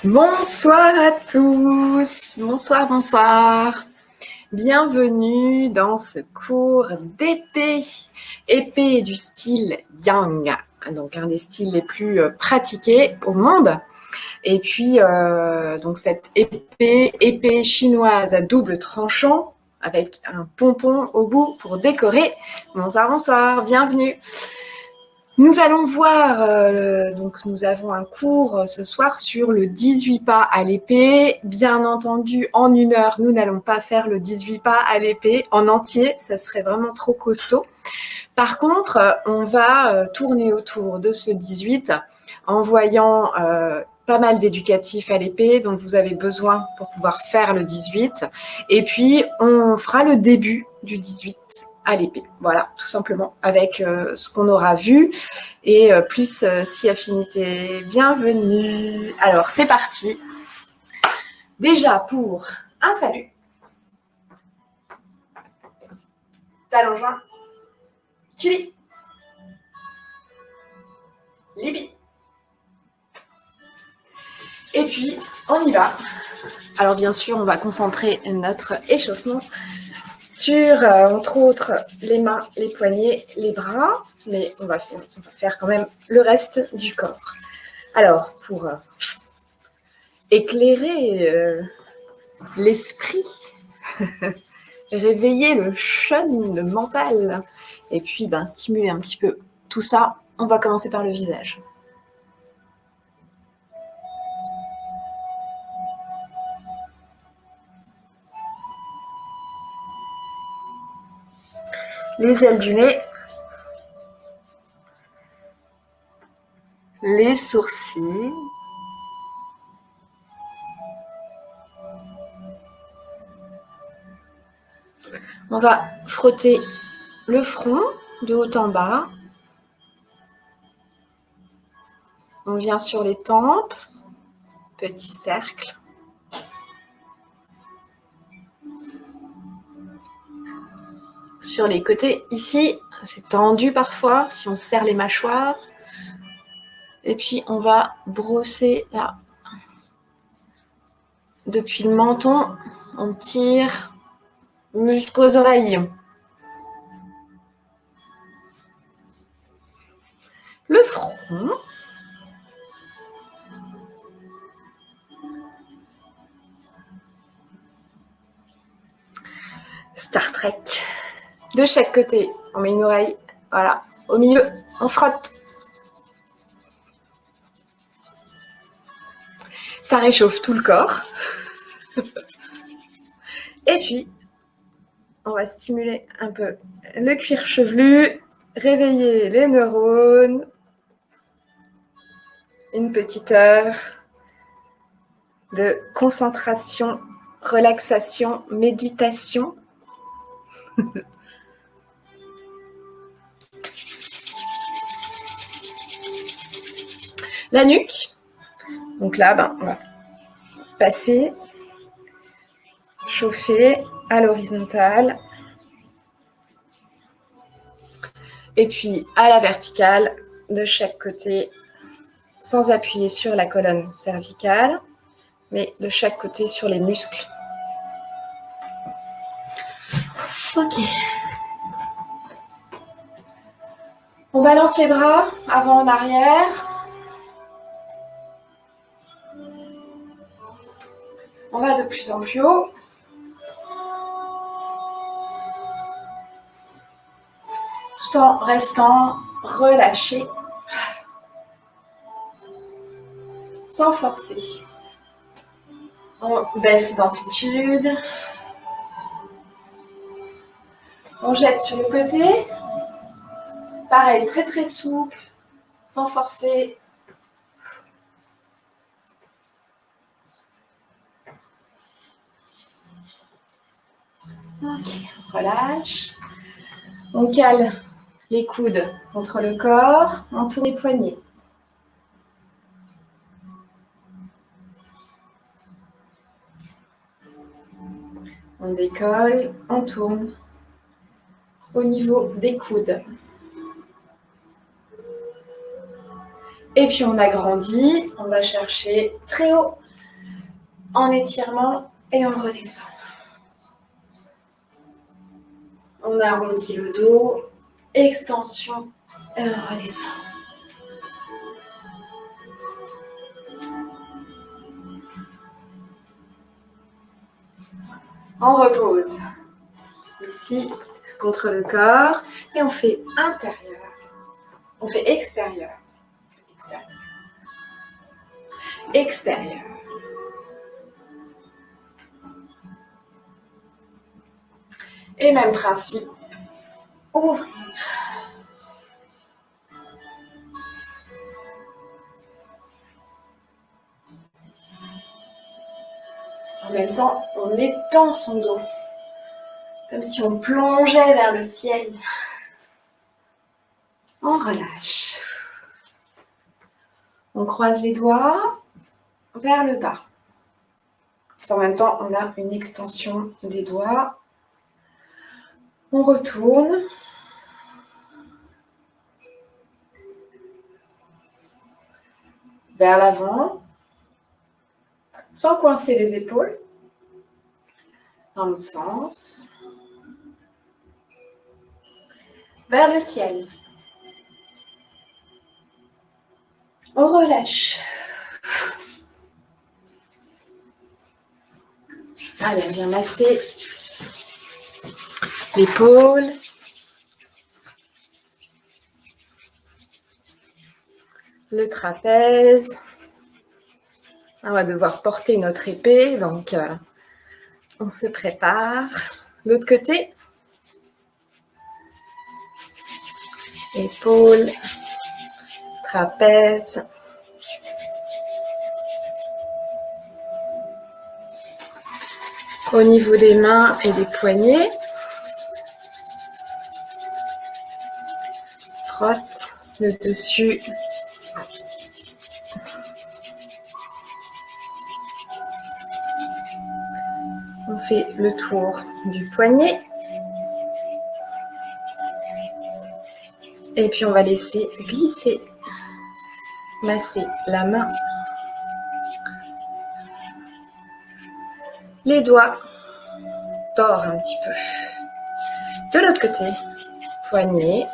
Bonsoir à tous, bonsoir, bonsoir. Bienvenue dans ce cours d'épée. Épée du style Yang, donc un des styles les plus pratiqués au monde. Et puis, donc cette épée chinoise à double tranchant avec un pompon au bout pour décorer. Bonsoir, bonsoir, bienvenue. Nous allons voir, donc nous avons un cours ce soir sur le 18 pas à l'épée. Bien entendu, en 1 heure, nous n'allons pas faire le 18 pas à l'épée en entier, ça serait vraiment trop costaud. Par contre, on va tourner autour de ce 18 en voyant pas mal d'éducatifs à l'épée dont vous avez besoin pour pouvoir faire le 18. Et puis, on fera le début du 18 à l'épée. Voilà, tout simplement, avec ce qu'on aura vu et plus si affinité. Bienvenue. Alors, c'est parti. Déjà pour un salut. Talon joint. Chili. Libye. Et puis, on y va. Alors, bien sûr, on va concentrer notre échauffement sur, entre autres, les mains, les poignets, les bras, mais on va faire quand même le reste du corps. Alors, pour éclairer l'esprit, réveiller le shun, le mental, et puis stimuler un petit peu tout ça, on va commencer par le visage. Les ailes du nez, les sourcils, on va frotter le front de haut en bas, on vient sur les tempes, petit cercle, sur les côtés ici, c'est tendu parfois si on serre les mâchoires. Et puis, on va brosser là. Depuis le menton, on tire jusqu'aux oreilles. Le front. Star Trek. De chaque côté, on met une oreille. Voilà. Au milieu, on frotte. Ça réchauffe tout le corps. Et puis, on va stimuler un peu le cuir chevelu, réveiller les neurones. Une petite heure de concentration, relaxation, méditation. La nuque. Donc là, on va passer, chauffer à l'horizontale. Et puis à la verticale, de chaque côté, sans appuyer sur la colonne cervicale, mais de chaque côté sur les muscles. Ok. On balance les bras avant en arrière. On va de plus en plus haut. Tout en restant relâché. Sans forcer. On baisse d'amplitude. On jette sur le côté. Pareil, très très souple, sans forcer. Ok, relâche. On cale les coudes contre le corps, on tourne les poignets. On décolle, on tourne au niveau des coudes. Et puis on agrandit, on va chercher très haut en étirement et on redescend. On arrondit le dos, extension et on redescend. On repose ici contre le corps et on fait intérieur, on fait extérieur, extérieur, extérieur. Et même principe, ouvrir. En même temps, on étend son dos, comme si on plongeait vers le ciel. On relâche. On croise les doigts vers le bas. En même temps, on a une extension des doigts. On retourne. Vers l'avant, sans coincer les épaules. Dans l'autre sens. Vers le ciel. On relâche. Allez, on vient masser l'épaule. Le trapèze. On va devoir porter notre épée, donc on se prépare. L'autre côté. Épaule, trapèze. Au niveau des mains et des poignets. Frotte le dessus. On fait le tour du poignet. Et puis on va laisser glisser, masser la main. Les doigts, tord un petit peu. De l'autre côté, poignet.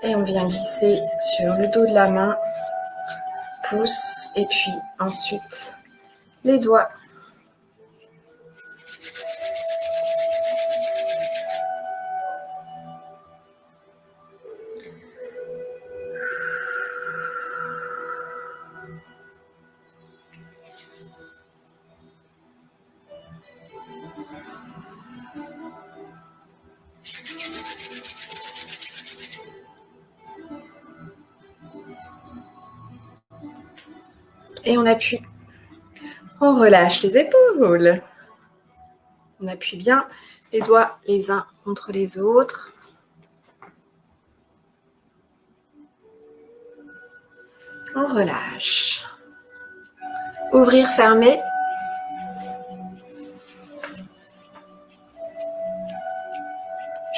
Et on vient glisser sur le dos de la main, pouce, et puis ensuite les doigts. Et on appuie. On relâche les épaules. On appuie bien les doigts les uns contre les autres. On relâche. Ouvrir, fermer.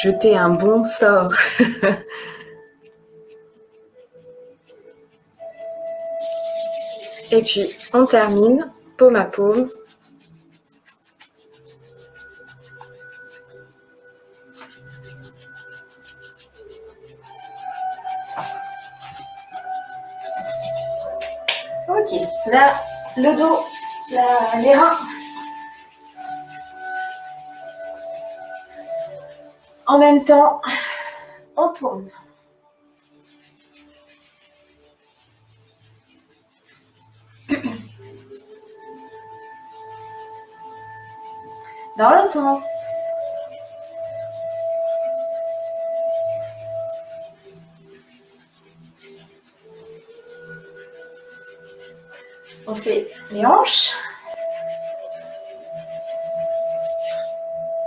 Jeter un bon sort. Et puis, on termine, paume à paume. Ok, là, le dos, les reins. En même temps, on tourne. Dans l'autre sens. On fait les hanches.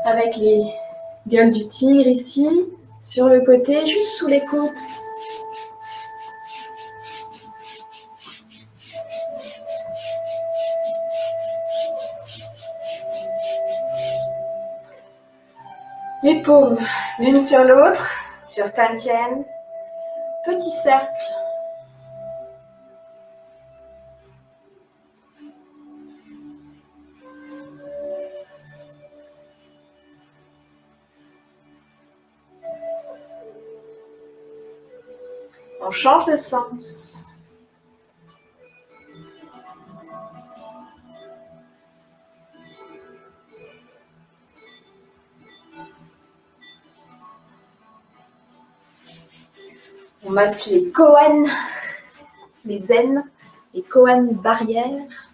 Avec les gueules du tigre ici, sur le côté, juste sous les côtes. Les paumes l'une sur l'autre, sur Tantien. Petit cercle. On change de sens. On masse les koans, les zen, les koans barrières.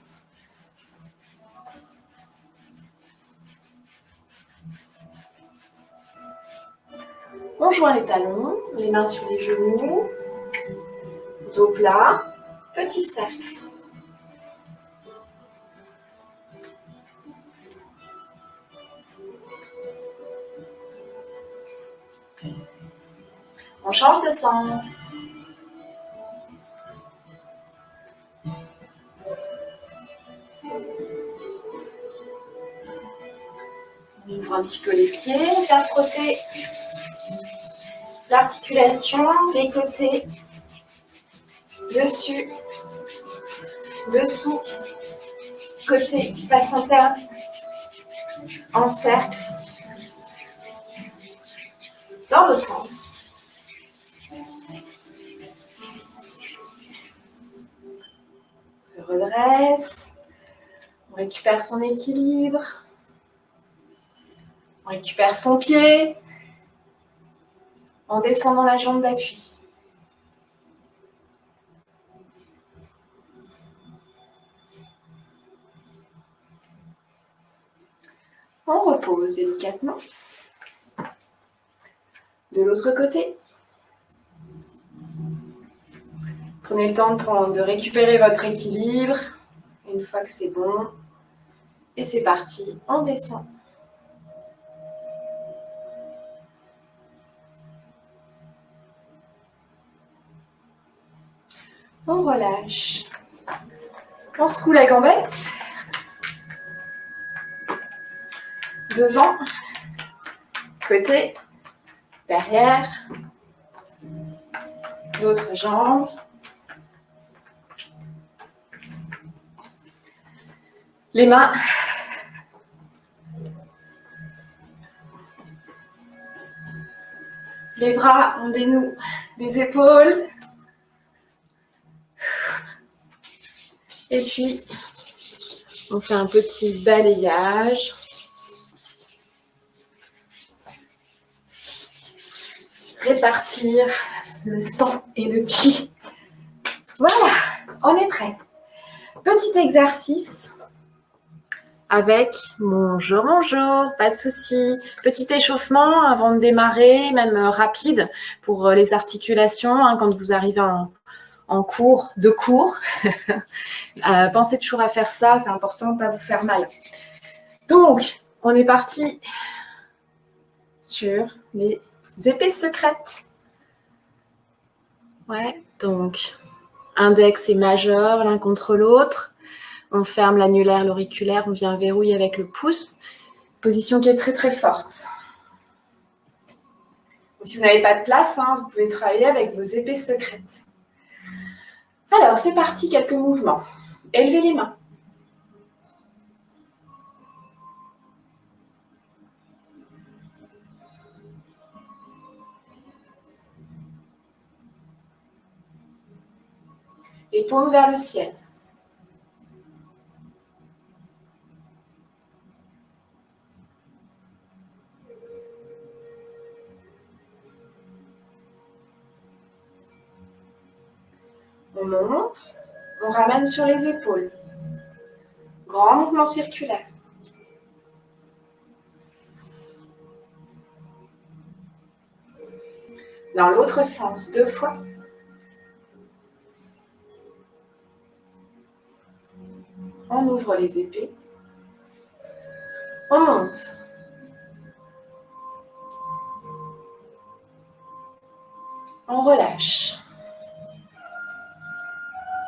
On joint les talons, les mains sur les genoux, dos plat, petit cercle. On change de sens. On ouvre un petit peu les pieds, on vient frotter l'articulation des côtés, dessus, dessous, côté, face interne, en cercle, dans l'autre sens. On se redresse, on récupère son équilibre, on récupère son pied, en descendant la jambe d'appui. On repose délicatement. De l'autre côté. Prenez le temps de récupérer votre équilibre. Une fois que c'est bon. Et c'est parti, on descend. On relâche. On secoue la gambette. Devant. Côté. Derrière. L'autre jambe. Les mains. Les bras, on dénoue les épaules. Et puis, on fait un petit balayage. Répartir le sang et le chi. Voilà, on est prêt. Petit exercice avec bonjour, pas de souci. Petit échauffement avant de démarrer, même rapide pour les articulations quand vous arrivez en cours de cours. Pensez toujours à faire ça, c'est important de ne pas vous faire mal. Donc, on est parti sur les épées secrètes. Ouais, donc index et majeur l'un contre l'autre. On ferme l'annulaire, l'auriculaire, on vient verrouiller avec le pouce. Position qui est très très forte. Si vous n'avez pas de place, vous pouvez travailler avec vos épées secrètes. Alors, c'est parti, quelques mouvements. Élevez les mains. Les paumes vers le ciel. On monte, on ramène sur les épaules. Grand mouvement circulaire. Dans l'autre sens, 2 fois. On ouvre les épées. On monte. On relâche.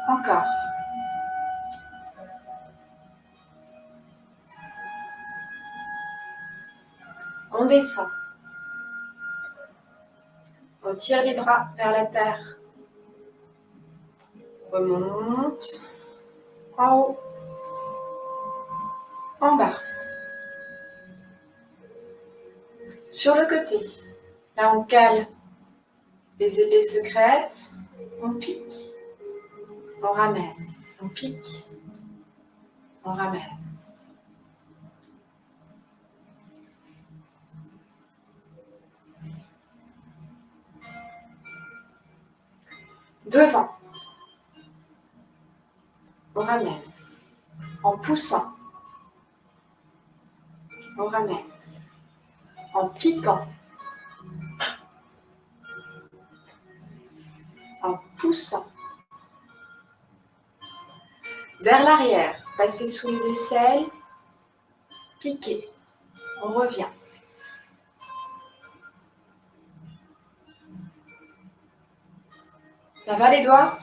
Encore. On descend. On On tire les bras vers la terre. Remonte. En haut. En bas. Sur le côté. Là, on cale les épées secrètes. On pique. On ramène. On pique. On ramène. Devant. On ramène. En poussant. On ramène. En piquant. En poussant. Vers l'arrière. Passez sous les aisselles. Piquez. On revient. Ça va les doigts?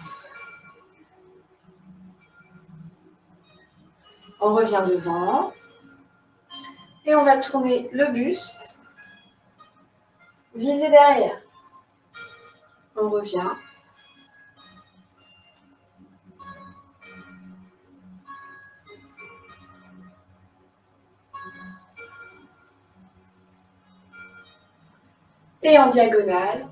On revient devant. Et on va tourner le buste. Viser derrière. On revient. Et en diagonale.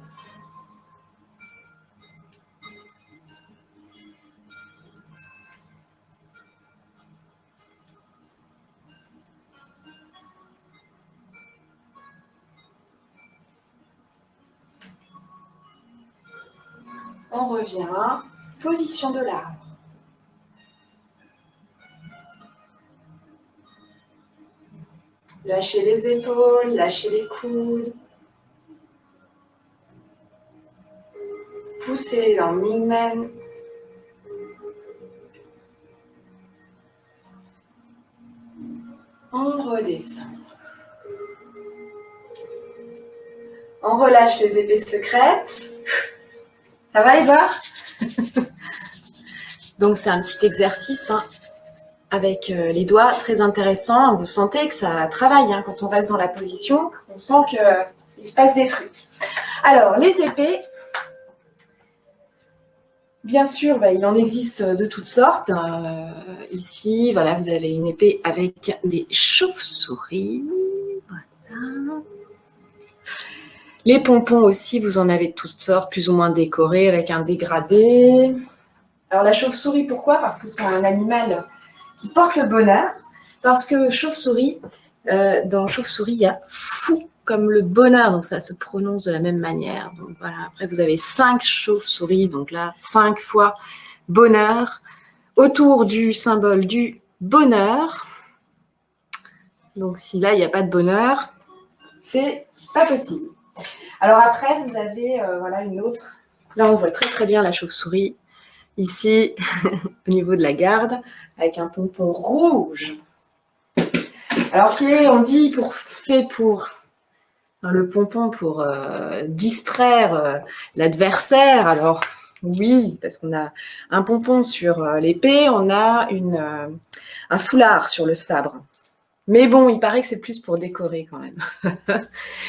On revient, position de l'arbre. Lâchez les épaules, lâchez les coudes. Poussez dans Mingmen. On redescend. On relâche les épées secrètes. Ça va, Edouard? Donc, c'est un petit exercice avec les doigts, très intéressant. Vous sentez que ça travaille quand on reste dans la position. On sent qu'il se passe des trucs. Alors, les épées, bien sûr, il en existe de toutes sortes. Ici, voilà, vous avez une épée avec des chauves-souris. Voilà. Les pompons aussi, vous en avez de toutes sortes, plus ou moins décorés, avec un dégradé. Alors la chauve-souris, pourquoi? Parce que c'est un animal qui porte bonheur. Parce que chauve-souris, dans chauve-souris, il y a fou comme le bonheur, donc ça se prononce de la même manière. Donc voilà, après vous avez 5 chauves-souris, donc là, 5 fois bonheur, autour du symbole du bonheur. Donc si là, il n'y a pas de bonheur, c'est pas possible. Alors après, vous avez voilà une autre. Là, on voit très très bien la chauve-souris. Ici, au niveau de la garde, avec un pompon rouge. Alors qui est, on dit, fait pour le pompon pour distraire l'adversaire. Alors oui, parce qu'on a un pompon sur l'épée, on a un foulard sur le sabre. Mais bon, il paraît que c'est plus pour décorer quand même.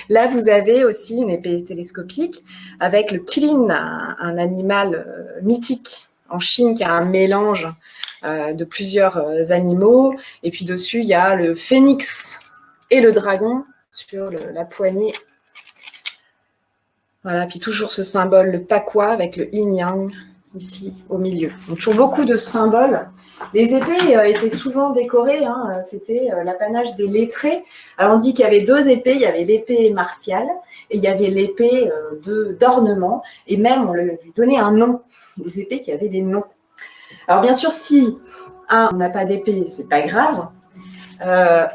Là, vous avez aussi une épée télescopique avec le qilin, un animal mythique en Chine qui a un mélange de plusieurs animaux. Et puis dessus, il y a le phénix et le dragon sur la poignée. Voilà, puis toujours ce symbole, le pakwa avec le yin-yang ici au milieu. Donc toujours beaucoup de symboles. Les épées étaient souvent décorées, c'était l'apanage des lettrés. Alors on dit qu'il y avait 2 épées, il y avait l'épée martiale et il y avait l'épée d'ornement, et même on lui donnait un nom, des épées qui avaient des noms. Alors bien sûr, si on n'a pas d'épée, c'est pas grave,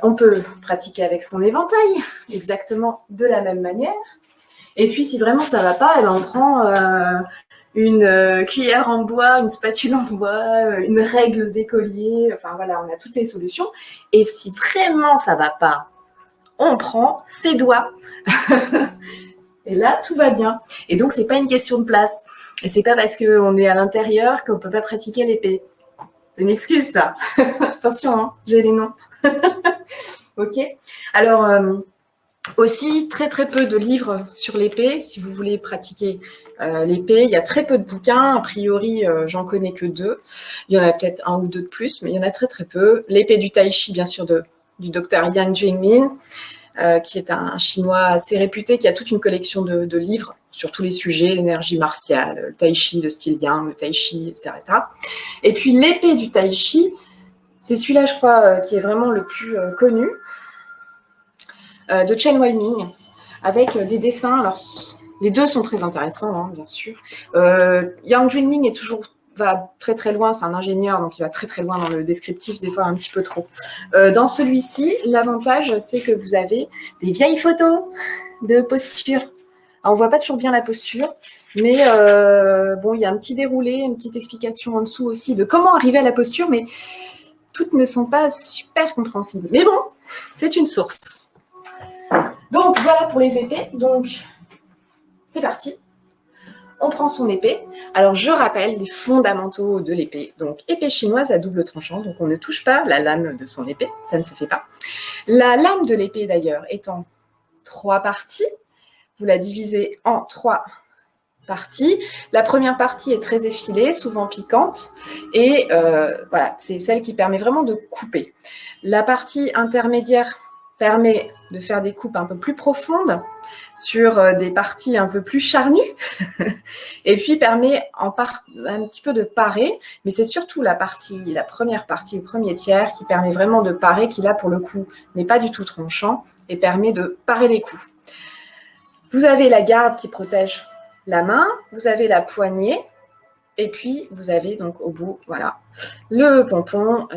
on peut pratiquer avec son éventail, exactement de la même manière. Et puis si vraiment ça va pas, on prend une cuillère en bois, une spatule en bois, une règle d'écolier, enfin voilà, on a toutes les solutions. Et si vraiment ça va pas, on prend ses doigts. Et là, tout va bien. Et donc, c'est pas une question de place. Et c'est pas parce qu'on est à l'intérieur qu'on peut pas pratiquer l'épée. C'est une excuse, ça. Attention, j'ai les noms. Ok. Alors, Aussi, très très peu de livres sur l'épée. Si vous voulez pratiquer l'épée, il y a très peu de bouquins. A priori, j'en connais que 2. Il y en a peut-être 1 ou 2 de plus, mais il y en a très très peu. L'épée du Tai Chi, bien sûr, du docteur Yang Jingmin, qui est un chinois assez réputé, qui a toute une collection de livres sur tous les sujets, l'énergie martiale, le Tai Chi de style Yang, le Tai Chi, etc. etc. Et puis l'épée du Tai Chi, c'est celui-là, je crois, qui est vraiment le plus connu, de Chen Weiming, avec des dessins. Alors, les deux sont très intéressants, hein, bien sûr. Yang Jingming va très très loin, c'est un ingénieur, donc il va très très loin dans le descriptif, des fois un petit peu trop. Dans celui-ci, l'avantage, c'est que vous avez des vieilles photos de posture. Alors, on voit pas toujours bien la posture, mais bon, il y a un petit déroulé, une petite explication en dessous aussi de comment arriver à la posture, mais toutes ne sont pas super compréhensibles. Mais bon, c'est une source. Donc, voilà pour les épées. Donc, c'est parti. On prend son épée. Alors, je rappelle les fondamentaux de l'épée. Donc, épée chinoise à double tranchant. Donc, on ne touche pas la lame de son épée. Ça ne se fait pas. La lame de l'épée, d'ailleurs, est en 3 parties. Vous la divisez en 3 partie. La première partie est très effilée, souvent piquante, et voilà, c'est celle qui permet vraiment de couper. La partie intermédiaire permet de faire des coupes un peu plus profondes sur des parties un peu plus charnues, et puis permet un petit peu de parer, mais c'est surtout la première partie, le premier tiers, qui permet vraiment de parer, qui là, pour le coup, n'est pas du tout tranchant, et permet de parer les coups. Vous avez la garde qui protège la main, vous avez la poignée, et puis vous avez donc au bout, voilà, le pompon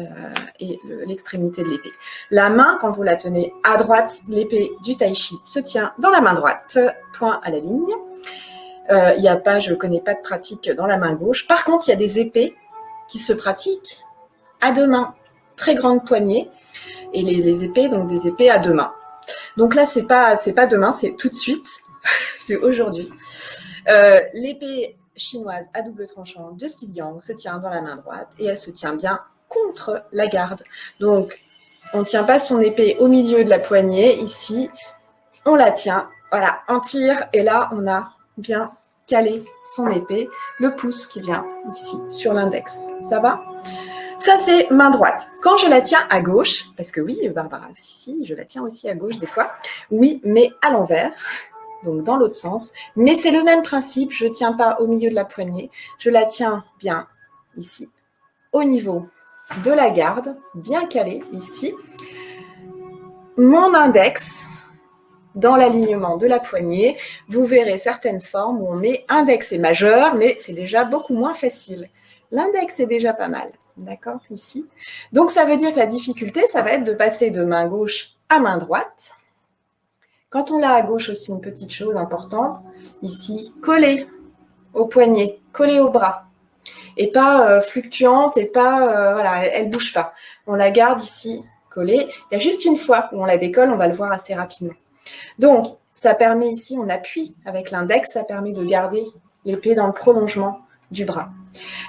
et l'extrémité de l'épée. La main, quand vous la tenez à droite, l'épée du Tai Chi se tient dans la main droite, point à la ligne. Il n'y a pas, je ne connais pas de pratique dans la main gauche. Par contre, il y a des épées qui se pratiquent à 2 mains, très grande poignée, et les épées, donc des épées à 2 mains. Donc là, c'est pas demain, c'est tout de suite, c'est aujourd'hui. L'épée chinoise à double tranchant de style Yang se tient dans la main droite et elle se tient bien contre la garde. Donc, on ne tient pas son épée au milieu de la poignée, ici, on la tient, voilà, en tire, et là, on a bien calé son épée, le pouce qui vient ici sur l'index. Ça va ? Ça, c'est main droite. Quand je la tiens à gauche, parce que oui, Barbara, si, je la tiens aussi à gauche des fois, oui, mais à l'envers, donc dans l'autre sens, mais c'est le même principe, je ne tiens pas au milieu de la poignée, je la tiens bien ici, au niveau de la garde, bien calée ici, mon index dans l'alignement de la poignée, vous verrez certaines formes où on met index et majeur, mais c'est déjà beaucoup moins facile. L'index est déjà pas mal, d'accord, ici. Donc ça veut dire que la difficulté, ça va être de passer de main gauche à main droite. Quand on l'a à gauche aussi, une petite chose importante, ici, collée au poignet, collée au bras, et pas fluctuante, et pas, voilà, elle ne bouge pas. On la garde ici, collée. Il y a juste une fois où on la décolle, on va le voir assez rapidement. Donc, ça permet ici, on appuie avec l'index, ça permet de garder l'épée dans le prolongement du bras.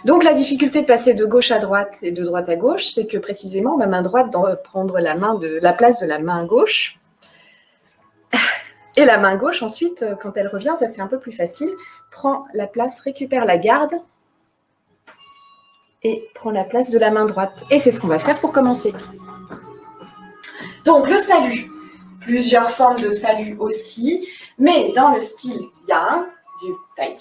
Donc, la difficulté de passer de gauche à droite et de droite à gauche, c'est que précisément, ma main droite doit prendre la place de la main gauche. Et la main gauche, ensuite, quand elle revient, ça c'est un peu plus facile, prend la place, récupère la garde et prend la place de la main droite. Et c'est ce qu'on va faire pour commencer. Donc, le salut. Plusieurs formes de salut aussi, mais dans le style Yang, du Tai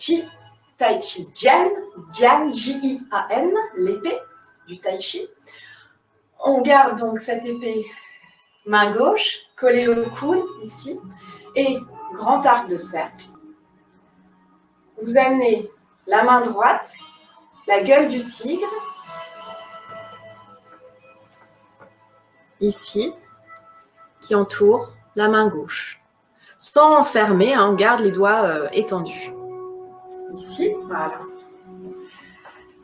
Chi Jian, Jian, J-I-A-N, l'épée du Tai Chi. On garde donc cette épée main gauche, collée au coude, ici, et grand arc de cercle. Vous amenez la main droite, la gueule du tigre, ici, qui entoure la main gauche. Sans fermer, hein, on garde les doigts étendus. Ici, voilà.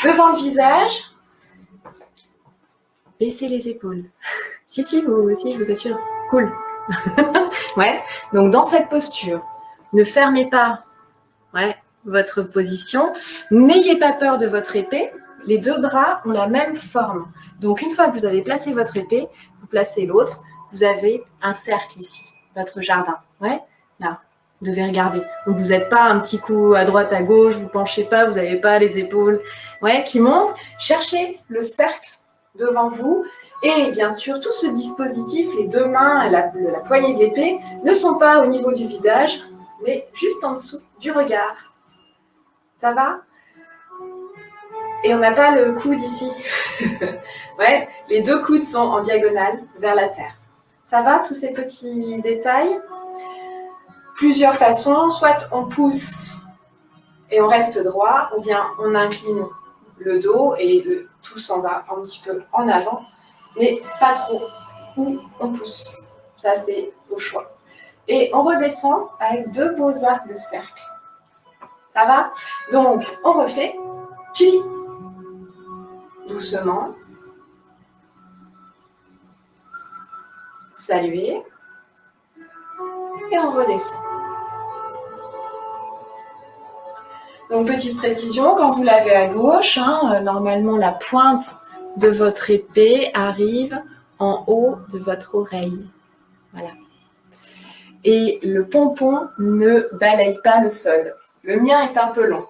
Devant le visage, baissez les épaules. Si, vous aussi, je vous assure. Cool. Ouais, donc dans cette posture, ne fermez pas votre position. N'ayez pas peur de votre épée. Les 2 bras ont la même forme. Donc, une fois que vous avez placé votre épée, vous placez l'autre. Vous avez un cercle ici. votre jardin. Ouais, là, vous devez regarder. Donc vous n'êtes pas un petit coup à droite, à gauche, vous ne penchez pas, vous n'avez pas les épaules qui montent. Cherchez le cercle devant vous. Et bien sûr, tout ce dispositif, les deux mains, la poignée de l'épée, ne sont pas au niveau du visage, mais juste en dessous du regard. Ça va? Et on n'a pas le coude ici. Ouais, les deux coudes sont en diagonale vers la terre. Ça va, tous ces petits détails? Plusieurs façons, soit on pousse et on reste droit, ou bien on incline le dos et tout s'en va un petit peu en avant, mais pas trop, ou on pousse. Ça, c'est au choix. Et on redescend avec deux beaux arcs de cercle. Ça va? Donc, on refait. Chili. Doucement. Saluer. Et on redescend. Donc, petite précision, quand vous l'avez à gauche, normalement la pointe de votre épée arrive en haut de votre oreille. Voilà. Et le pompon ne balaye pas le sol. Le mien est un peu long.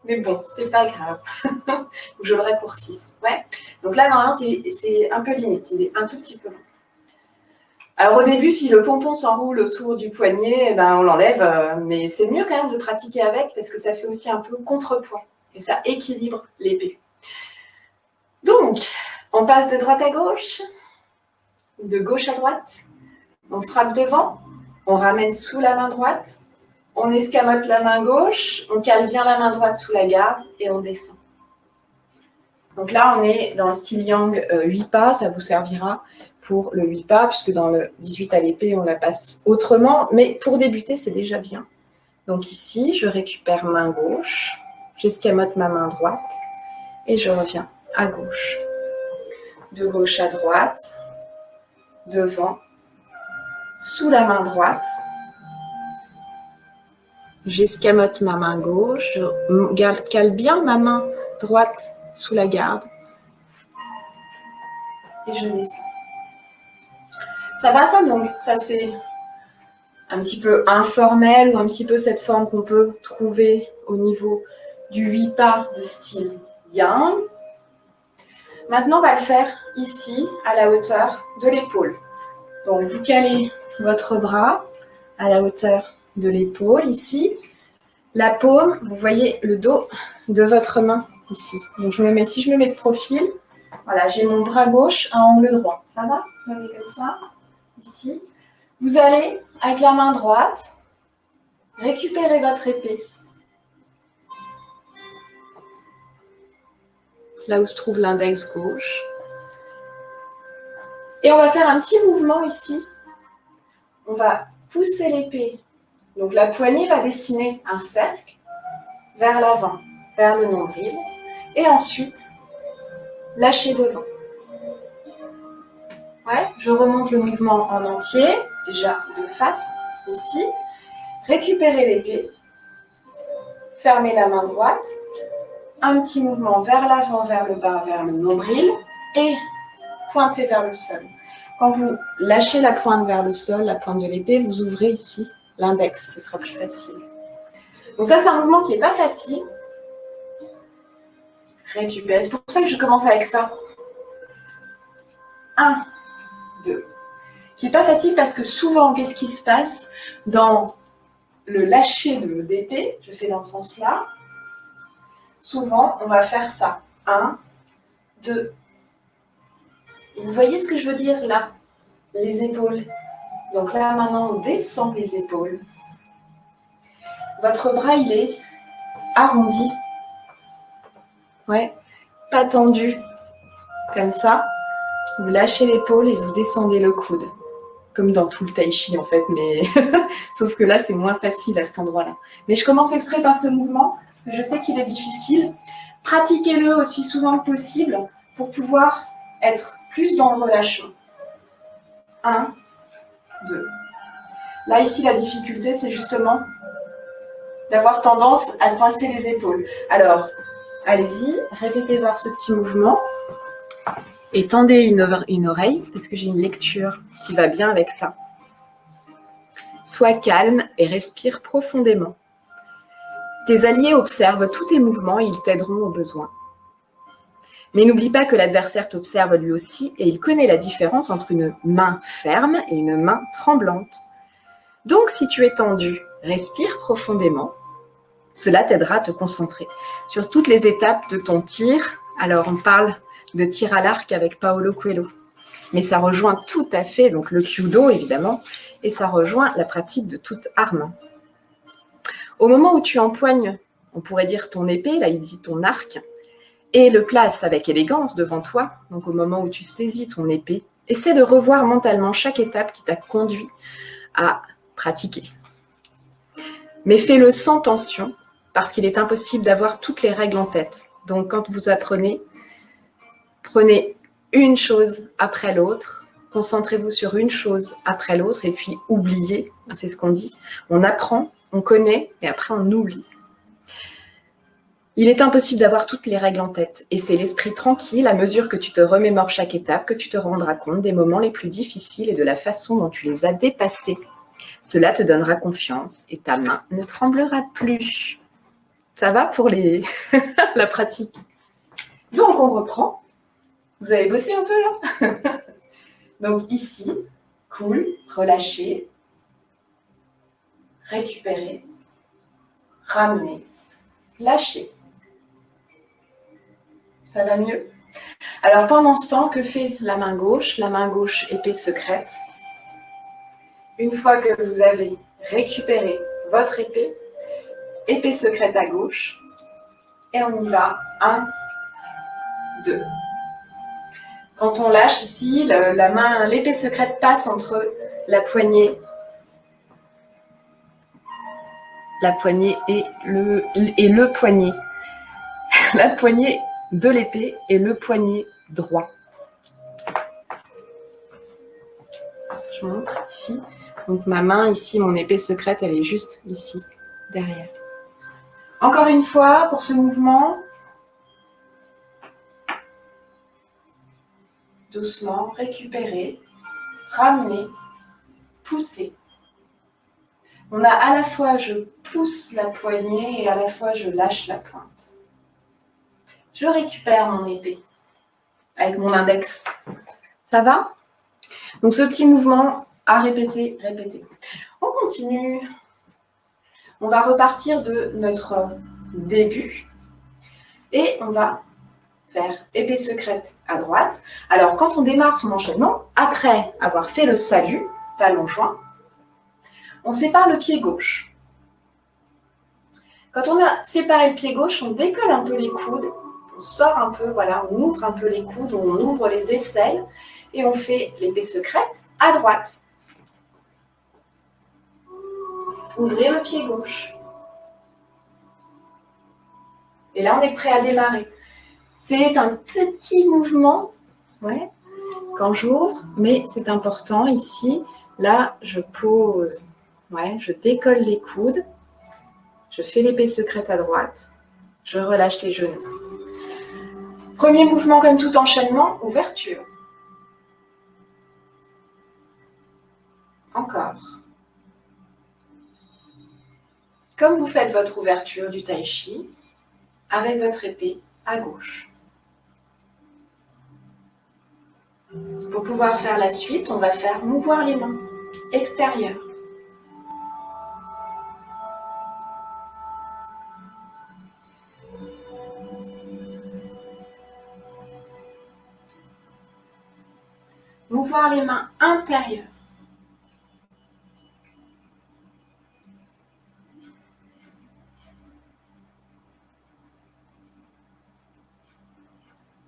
Mais bon, c'est pas grave. Faut que je le raccourcisse. Ouais. Donc là, normalement, c'est un peu limite. Il est un tout petit peu long. Alors au début, si le pompon s'enroule autour du poignet, on l'enlève. Mais c'est mieux quand même de pratiquer avec parce que ça fait aussi un peu contrepoids. Et ça équilibre l'épée. Donc, on passe de droite à gauche, de gauche à droite. On frappe devant, on ramène sous la main droite. On escamote la main gauche, on cale bien la main droite sous la garde et on descend. Donc là, on est dans le style yang 8 pas, ça vous servira pour le 8 pas, puisque dans le 18 à l'épée, on la passe autrement. Mais pour débuter, c'est déjà bien. Donc ici, je récupère main gauche, j'escamote ma main droite et je reviens à gauche. De gauche à droite, devant, sous la main droite. J'escamote ma main gauche, je cale bien ma main droite sous la garde et je descends. Ça va ça donc? Ça c'est un petit peu informel ou un petit peu cette forme qu'on peut trouver au niveau du 8 pas de style yang. Maintenant on va le faire ici à la hauteur de l'épaule. Donc vous calez votre bras à la hauteur de l'épaule ici. La paume, vous voyez le dos de votre main ici. Donc si je me mets de profil, voilà, j'ai mon bras gauche à angle droit. Ça va? Je me mets comme ça, ici. Vous allez, avec la main droite, récupérer votre épée. Là où se trouve l'index gauche. Et on va faire un petit mouvement ici. On va pousser l'épée. Donc la poignée va dessiner un cercle vers l'avant, vers le nombril. Et ensuite, lâcher devant. Ouais, je remonte le mouvement en entier, déjà de face, ici. Récupérer l'épée. Fermer la main droite. Un petit mouvement vers l'avant, vers le bas, vers le nombril. Et pointer vers le sol. Quand vous lâchez la pointe vers le sol, la pointe de l'épée, vous ouvrez ici l'index, ce sera plus facile. Donc ça, c'est un mouvement qui n'est pas facile. Récupère. C'est pour ça que je commence avec ça. 1, 2. Qui n'est pas facile parce que souvent, qu'est-ce qui se passe dans le lâcher d'épée? Je fais dans ce sens-là. Souvent, on va faire ça. 1, 2. Vous voyez ce que je veux dire là? Les épaules. Donc là, maintenant, on descend les épaules. Votre bras, il est arrondi. Ouais, pas tendu. Comme ça. Vous lâchez l'épaule et vous descendez le coude. Comme dans tout le tai chi, en fait. Mais sauf que là, c'est moins facile à cet endroit-là. Mais je commence exprès par ce mouvement, parce que je sais qu'il est difficile. Pratiquez-le aussi souvent que possible pour pouvoir être plus dans le relâchement. 1, 2. Là, ici, la difficulté, c'est justement d'avoir tendance à coincer les épaules. Alors, allez-y, répétez voir ce petit mouvement. Et tendez une oreille, parce que j'ai une lecture qui va bien avec ça. Sois calme et respire profondément. Tes alliés observent tous tes mouvements et ils t'aideront au besoin. Mais n'oublie pas que l'adversaire t'observe lui aussi et il connaît la différence entre une main ferme et une main tremblante. Donc, si tu es tendu, respire profondément. Cela t'aidera à te concentrer sur toutes les étapes de ton tir. Alors, on parle de tir à l'arc avec Paolo Coelho. Mais ça rejoint tout à fait donc le Kyudo, évidemment, et ça rejoint la pratique de toute arme. Au moment où tu empoignes, on pourrait dire ton épée, là il dit ton arc, et le place avec élégance devant toi, donc au moment où tu saisis ton épée, essaie de revoir mentalement chaque étape qui t'a conduit à pratiquer. Mais fais-le sans tension, parce qu'il est impossible d'avoir toutes les règles en tête. Donc quand vous apprenez, prenez une chose après l'autre, concentrez-vous sur une chose après l'autre, et puis oubliez, c'est ce qu'on dit, on apprend, on connaît, et après on oublie. Il est impossible d'avoir toutes les règles en tête, et c'est l'esprit tranquille, à mesure que tu te remémores chaque étape, que tu te rendras compte des moments les plus difficiles et de la façon dont tu les as dépassés. Cela te donnera confiance, et ta main ne tremblera plus. Ça va pour la pratique? Donc on reprend. Vous avez bossé un peu là? Donc ici, cool, relâcher, récupérer, ramener, lâcher. Ça va mieux? Alors pendant ce temps, que fait la main gauche? La main gauche, épée secrète. Une fois que vous avez récupéré votre épée, épée secrète à gauche, et on y va. 1, 2. Quand on lâche ici, la main, l'épée secrète passe entre la poignée et le poignet. La poignée de l'épée et le poignet droit. Je montre ici. Donc ma main ici, mon épée secrète, elle est juste ici, derrière. Encore une fois, pour ce mouvement, doucement, récupérer, ramener, pousser. On a à la fois je pousse la poignée et à la fois je lâche la pointe. Je récupère mon épée avec mon index. Ça va? Donc ce petit mouvement à répéter, répéter. On continue. On va repartir de notre début et on va faire épée secrète à droite. Alors quand on démarre son enchaînement, après avoir fait le salut, talon joint, on sépare le pied gauche. Quand on a séparé le pied gauche, on décolle un peu les coudes, on sort un peu, voilà, on ouvre un peu les coudes, on ouvre les aisselles et on fait l'épée secrète à droite. Ouvrez le pied gauche. Et là, on est prêt à démarrer. C'est un petit mouvement, ouais, quand j'ouvre, mais c'est important ici. Là, je pose, ouais, je décolle les coudes, je fais l'épée secrète à droite, je relâche les genoux. Premier mouvement comme tout enchaînement, ouverture. Encore. Comme vous faites votre ouverture du tai chi, avec votre épée à gauche. Pour pouvoir faire la suite, on va faire mouvoir les mains extérieures. Mouvoir les mains intérieures.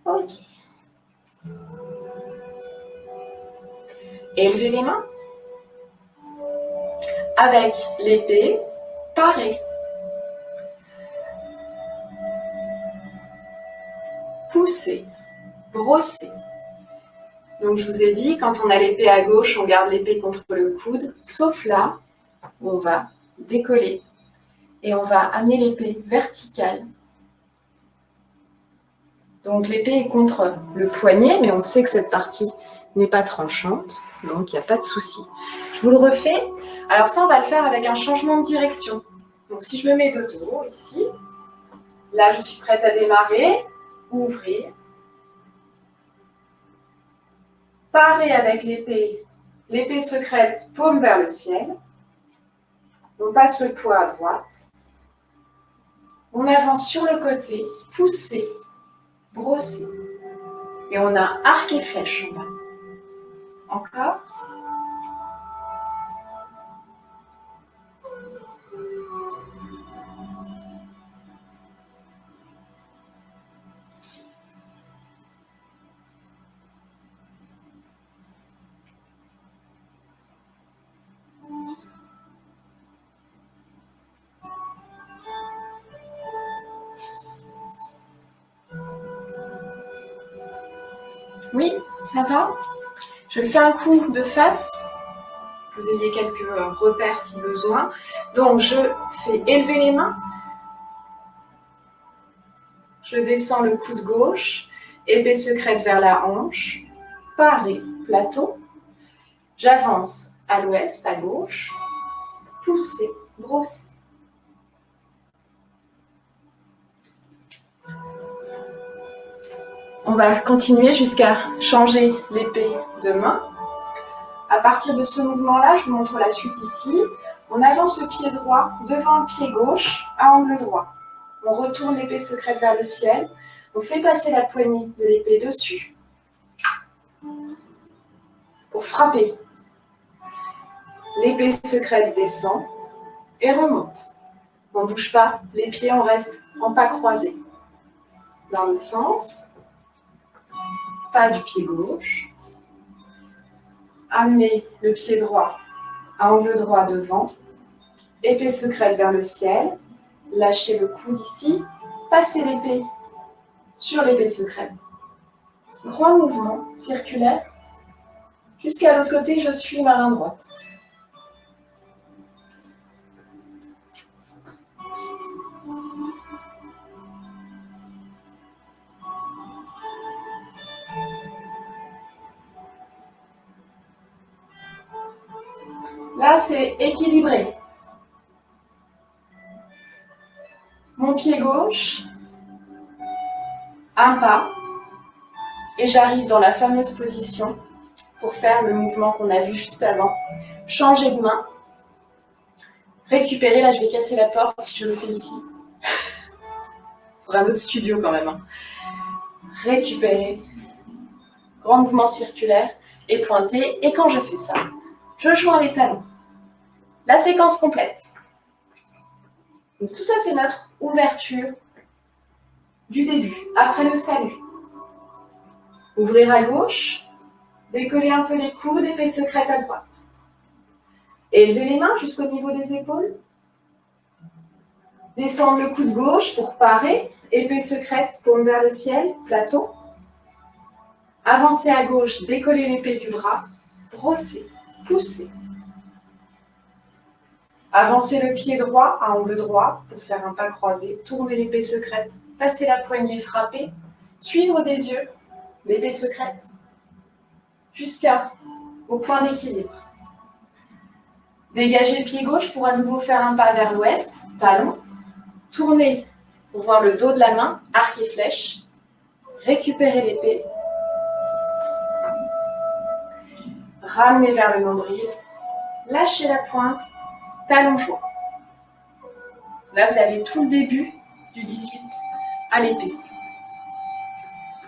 Ok. Élevez les mains. Avec l'épée parée. Poussez. Brossez. Donc je vous ai dit, quand on a l'épée à gauche, on garde l'épée contre le coude, sauf là, où on va décoller et on va amener l'épée verticale. Donc l'épée est contre le poignet, mais on sait que cette partie n'est pas tranchante, donc il n'y a pas de souci. Je vous le refais. Alors ça, on va le faire avec un changement de direction. Donc si je me mets de dos, ici, là je suis prête à démarrer, ouvrir, parer avec l'épée, l'épée secrète, paume vers le ciel, on passe le poids à droite, on avance sur le côté, pousser, brosser, et on a arc et flèche en bas. Encore. Oui, ça va. Je fais un coup de face, vous ayez quelques repères si besoin. Donc je fais élever les mains, je descends le coude gauche, épée secrète vers la hanche, paré, plateau, j'avance à l'ouest, à gauche, pousser, brosser. On va continuer jusqu'à changer l'épée de main. À partir de ce mouvement-là, je vous montre la suite ici. On avance le pied droit devant le pied gauche à angle droit. On retourne l'épée secrète vers le ciel. On fait passer la poignée de l'épée dessus pour frapper. L'épée secrète descend et remonte. On ne bouge pas les pieds, on reste en pas croisés. Dans l'autre sens, pas du pied gauche. Amenez le pied droit à angle droit devant. Épée secrète vers le ciel. Lâchez le coude ici. Passez l'épée sur l'épée secrète. Grand mouvement circulaire. Jusqu'à l'autre côté, je suis ma main droite. Là, c'est équilibré. Mon pied gauche, un pas, et j'arrive dans la fameuse position pour faire le mouvement qu'on a vu juste avant. Changer de main, récupérer, là je vais casser la porte si je le fais ici. C'est un autre studio quand même. Récupérer, grand mouvement circulaire, et pointer, et quand je fais ça, je joins les talons. La séquence complète. Donc, tout ça, c'est notre ouverture du début, après le salut. Ouvrir à gauche, décoller un peu les coudes, épée secrète à droite. Élever les mains jusqu'au niveau des épaules. Descendre le coude gauche pour parer, épée secrète, paume vers le ciel, plateau. Avancer à gauche, décoller l'épée du bras, brosser, pousser. Avancer le pied droit à angle droit pour faire un pas croisé, tourner l'épée secrète, passer la poignée, frapper, suivre des yeux l'épée secrète jusqu'au point d'équilibre. Dégager le pied gauche pour à nouveau faire un pas vers l'ouest, talon, tourner pour voir le dos de la main, arc et flèche, récupérer l'épée, ramener vers le nombril, lâcher la pointe, talon joint. Là, vous avez tout le début du 18 à l'épée.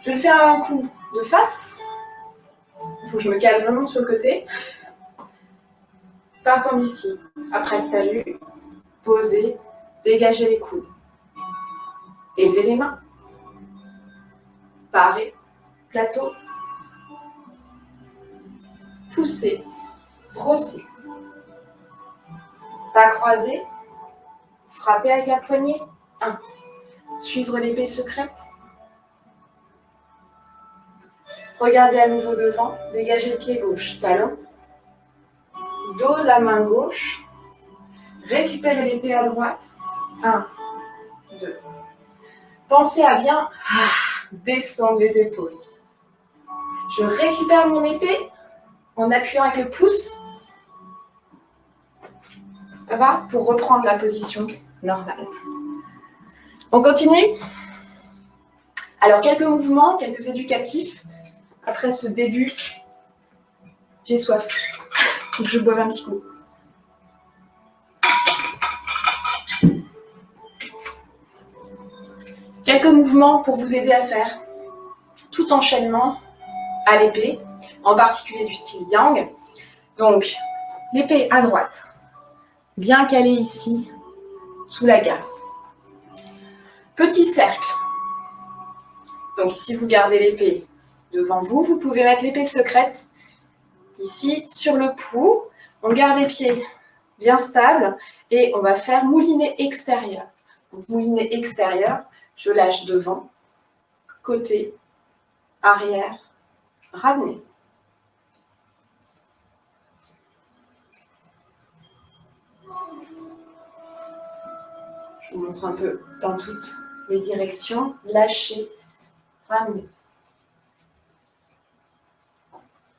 Je vais faire un coup de face. Il faut que je me cale vraiment sur le côté. Partant d'ici, après le salut, poser, dégager les coudes. Élever les mains. Parer, plateau. Pousser, brosser. Pas croiser, frapper avec la poignée. 1. Suivre l'épée secrète. Regardez à nouveau devant, dégagez le pied gauche, talon. Dos de la main gauche. Récupérez l'épée à droite. 1, 2. Pensez à bien descendre les épaules. Je récupère mon épée en appuyant avec le pouce. Ça va? Pour reprendre la position normale. On continue? Alors, quelques mouvements, quelques éducatifs. Après ce début, j'ai soif. Donc, je bois un petit coup. Quelques mouvements pour vous aider à faire tout enchaînement à l'épée, en particulier du style yang. Donc, l'épée à droite, bien calée ici, sous la garde. Petit cercle. Donc ici, vous gardez l'épée devant vous. Vous pouvez mettre l'épée secrète ici sur le pouls. On garde les pieds bien stables et on va faire moulinet extérieur. Donc, moulinet extérieur, je lâche devant, côté, arrière, ramener. Je vous montre un peu dans toutes les directions. Lâcher, ramener.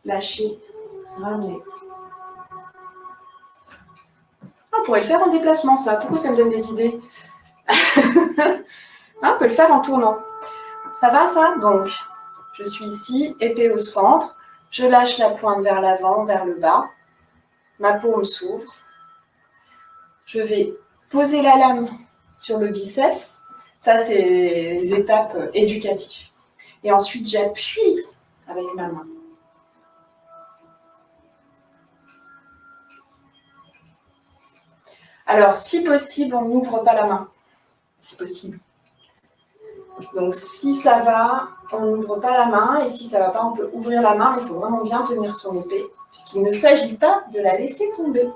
Lâcher, ramener. On pourrait le faire en déplacement, ça. Pourquoi ça me donne des idées? On peut le faire en tournant. Ça va, ça? Donc, je suis ici, épée au centre. Je lâche la pointe vers l'avant, vers le bas. Ma paume s'ouvre. Je vais poser la lame sur le biceps. Ça, c'est les étapes éducatives. Et ensuite, j'appuie avec ma main. Alors, si possible, on n'ouvre pas la main. Si possible. Donc, si ça va, on n'ouvre pas la main. Et si ça ne va pas, on peut ouvrir la main. Mais il faut vraiment bien tenir son épée, puisqu'il ne s'agit pas de la laisser tomber.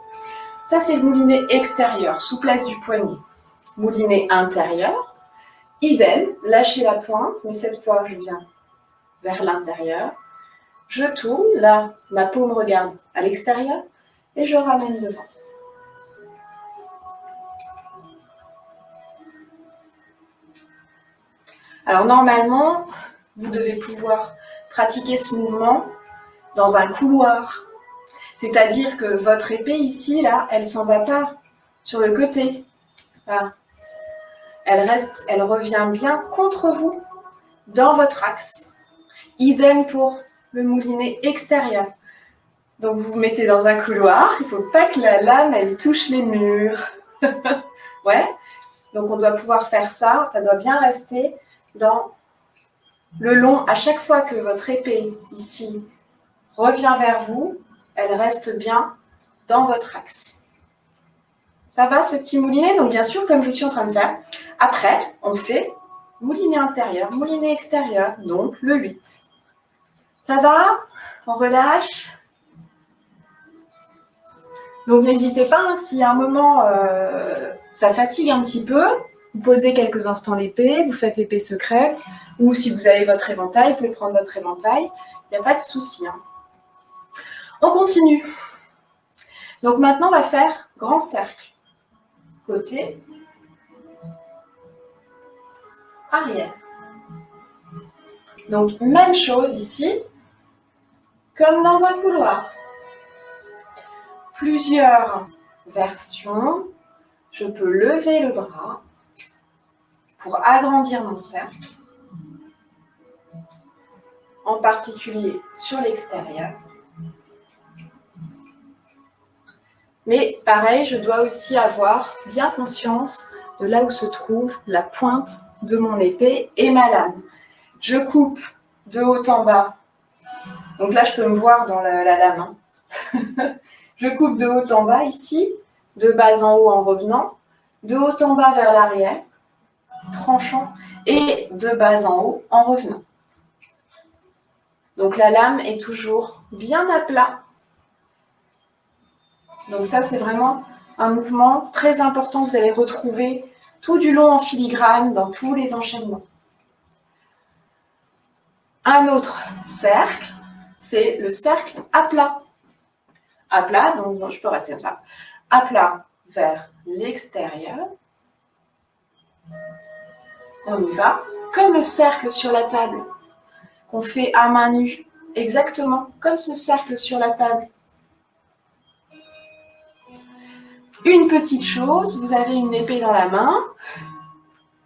Ça, c'est le moulinet extérieur, souplesse du poignet. Moulinet intérieur, idem, lâchez la pointe, mais cette fois, je viens vers l'intérieur. Je tourne, là, ma paume regarde à l'extérieur, et je ramène devant. Alors, normalement, vous devez pouvoir pratiquer ce mouvement dans un couloir. C'est-à-dire que votre épée ici, là, elle ne s'en va pas sur le côté. Voilà. Elle reste, elle revient bien contre vous, dans votre axe. Idem pour le moulinet extérieur. Donc vous vous mettez dans un couloir, il ne faut pas que la lame, elle touche les murs. Ouais. Donc on doit pouvoir faire ça, ça doit bien rester dans le long. À chaque fois que votre épée, ici, revient vers vous, elle reste bien dans votre axe. Ça va, ce petit moulinet? Donc, bien sûr, comme je suis en train de faire. Après, on fait moulinet intérieur, moulinet extérieur, donc le 8. Ça va? On relâche? Donc, n'hésitez pas, hein, si à un moment, ça fatigue un petit peu, vous posez quelques instants l'épée, vous faites l'épée secrète, ou si vous avez votre éventail, vous pouvez prendre votre éventail. Il n'y a pas de souci. Hein. On continue. Donc, maintenant, on va faire grand cercle. Côté, arrière. Donc, même chose ici, comme dans un couloir. Plusieurs versions. Je peux lever le bras pour agrandir mon cercle, en particulier sur l'extérieur. Mais pareil, je dois aussi avoir bien conscience de là où se trouve la pointe de mon épée et ma lame. Je coupe de haut en bas. Donc là, je peux me voir dans la lame. Hein. Je coupe de haut en bas ici, de bas en haut en revenant, de haut en bas vers l'arrière, tranchant, et de bas en haut en revenant. Donc la lame est toujours bien à plat. Donc ça, c'est vraiment un mouvement très important que vous allez retrouver tout du long en filigrane dans tous les enchaînements. Un autre cercle, c'est le cercle à plat. À plat, donc je peux rester comme ça. À plat vers l'extérieur. On y va. comme le cercle sur la table qu'on fait à main nue, exactement comme ce cercle sur la table. Une petite chose, vous avez une épée dans la main,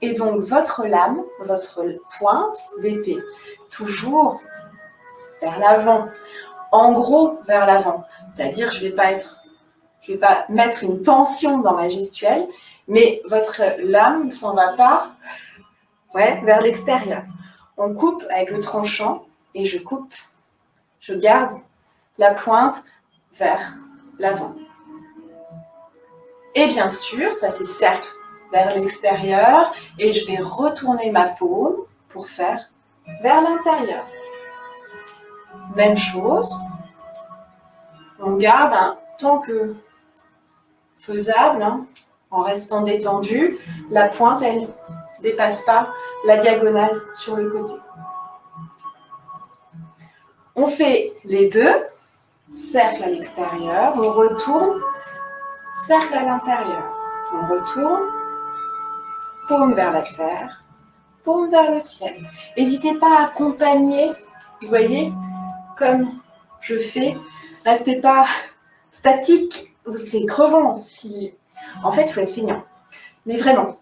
et donc votre lame, votre pointe d'épée, toujours vers l'avant, en gros vers l'avant. C'est-à-dire, je ne vais pas mettre une tension dans ma gestuelle, mais votre lame ne s'en va pas vers l'extérieur. On coupe avec le tranchant et je coupe, je garde la pointe vers l'avant. Et bien sûr, ça c'est cercle vers l'extérieur et je vais retourner ma paume pour faire vers l'intérieur. Même chose, on garde tant que faisable, en restant détendu, la pointe elle ne dépasse pas la diagonale sur le côté. On fait les deux, cercle à l'extérieur, on retourne, cercle à l'intérieur, on retourne, paume vers la terre, paume vers le ciel. N'hésitez pas à accompagner, vous voyez, comme je fais, restez pas statique, c'est crevant. En fait, il faut être feignant. Mais vraiment,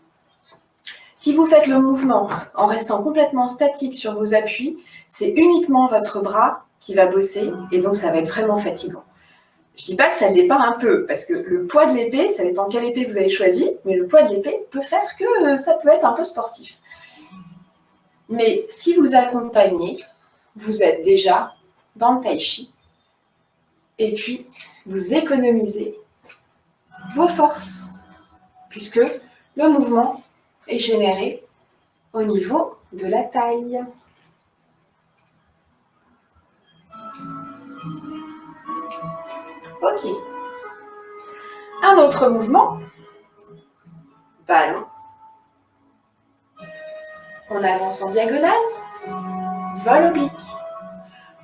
si vous faites le mouvement en restant complètement statique sur vos appuis, c'est uniquement votre bras qui va bosser et donc ça va être vraiment fatigant. Je ne dis pas que ça l'est pas un peu, parce que le poids de l'épée, ça dépend quelle épée vous avez choisi, mais le poids de l'épée peut faire que ça peut être un peu sportif. Mais si vous accompagnez, vous êtes déjà dans le tai chi et puis vous économisez vos forces, puisque le mouvement est généré au niveau de la taille. Ok. Un autre mouvement, ballon. On avance en diagonale, vol oblique.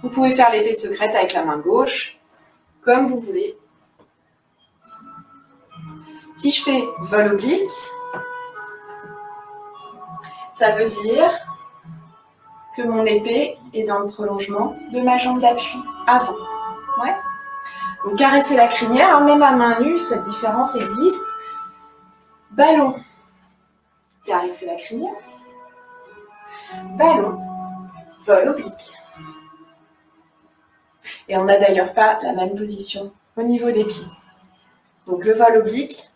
Vous pouvez faire l'épée secrète avec la main gauche, comme vous voulez. Si je fais vol oblique, ça veut dire que mon épée est dans le prolongement de ma jambe d'appui avant. Ouais. Donc caresser la crinière, même à main nue, cette différence existe. Ballon, caresser la crinière. Ballon, vol oblique. Et on n'a d'ailleurs pas la même position au niveau des pieds. Donc le vol oblique,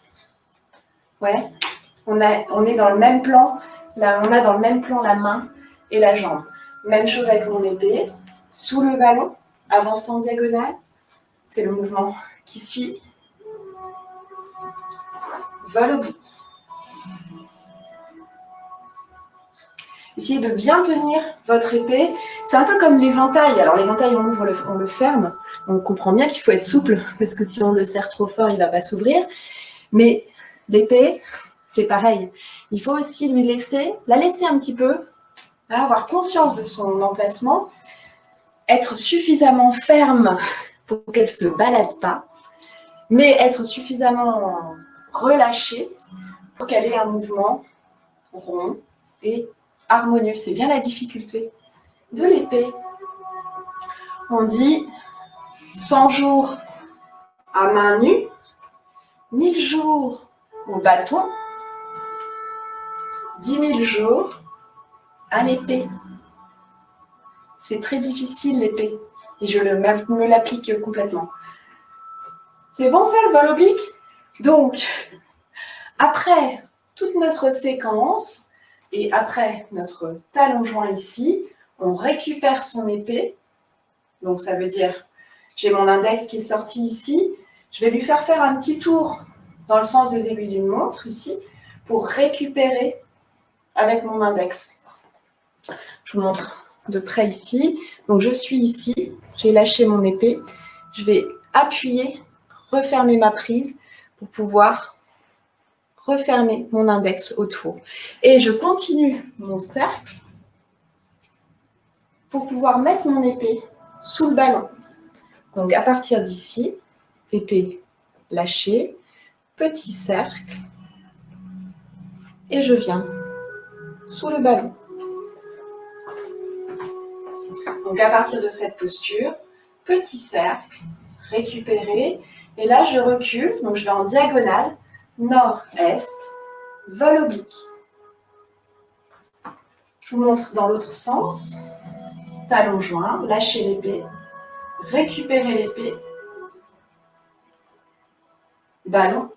on est dans le même plan, là, on a dans le même plan la main et la jambe. Même chose avec mon épée, sous le ballon, avancer en diagonale, c'est le mouvement qui suit. Vol oblique. Essayez de bien tenir votre épée. C'est un peu comme l'éventail. Alors l'éventail, on l'ouvre, on le ferme. On comprend bien qu'il faut être souple, parce que si on le serre trop fort, il ne va pas s'ouvrir. Mais l'épée, c'est pareil. Il faut aussi la laisser un petit peu, avoir conscience de son emplacement, être suffisamment ferme pour qu'elle ne se balade pas, mais être suffisamment relâchée pour qu'elle ait un mouvement rond et harmonieux. C'est bien la difficulté de l'épée. On dit 100 jours à main nue, 1000 jours au bâton, 10 000 jours à l'épée. C'est très difficile l'épée et je me l'applique complètement. C'est bon ça le vol oblique? Donc, après toute notre séquence et après notre talon joint ici, on récupère son épée. Donc ça veut dire, j'ai mon index qui est sorti ici, je vais lui faire un petit tour dans le sens des aiguilles d'une montre ici pour récupérer avec mon index. Je vous montre de près ici. Donc je suis ici, j'ai lâché mon épée, je vais appuyer, refermer ma prise pour pouvoir refermer mon index autour. Et je continue mon cercle pour pouvoir mettre mon épée sous le ballon. Donc à partir d'ici, épée lâchée, petit cercle, et je viens sous le ballon. Donc à partir de cette posture, petit cercle, récupérer. Et là, je recule, donc je vais en diagonale, nord-est, vol oblique. Je vous montre dans l'autre sens. Talons joints, lâchez l'épée, récupérez l'épée, ballon,